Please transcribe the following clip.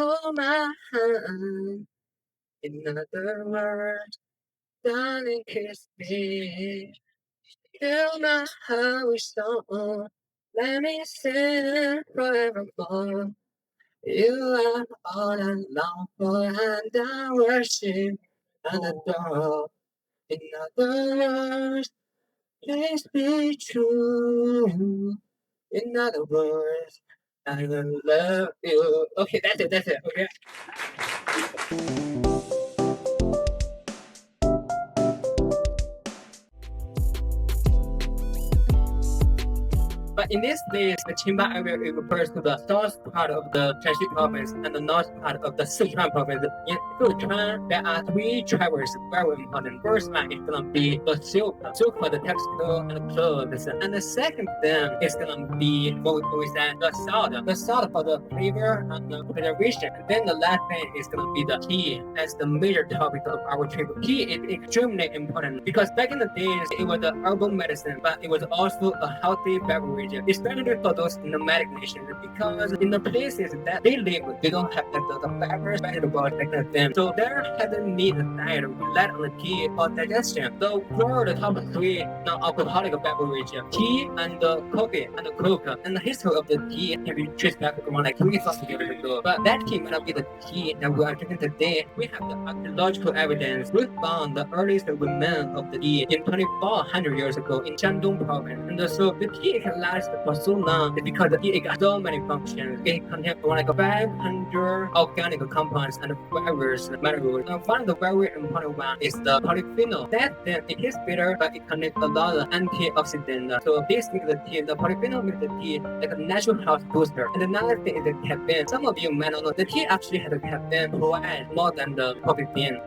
hold my hand. In other words, darling, kiss me. Fill my heart with song. Let me sing forevermore. You are all I long for, and I worship and adore. In other words, please be true. In other words, I will love you. Okay, that's it. That's it. Okay. But in this list, the Qinghai area refers to the south part of the Shaanxi province and the north part of the Sichuan province. In Sichuan, there are three drivers very important. First one is gonna be the silk for the textile and the clothes. And the second thing is gonna be what we say the salt for the flavor and the preservation. And then the last thing is gonna be the tea as the major topic of our trip. Tea is extremely important because back in the days it was the herbal medicine, but it was also a healthy beverage. Especially for those nomadic nations, because in the places that they live, they don't have the fibers, vegetables like that. So their healthy need diet relied on the tea for digestion. So for the top three non-alcoholic beverage, tea and the coffee and the coke, and the history of the tea can be traced back around like 3,000 years ago. But that tea may not be the tea that we are drinking today. We have the archaeological evidence. We found the earliest remains of the tea in 2,400 years ago in Shandong province. And so the tea can last for so long is because it got so many functions. It contains like 500 organic compounds and various minerals. One of the very important one is the polyphenol. That then it is bitter, but it contains a lot of antioxidants. So this makes the polyphenol makes the tea like a natural health booster. And another thing is the caffeine. Some of you might not know the tea actually has a caffeine twice more than the coffee bean.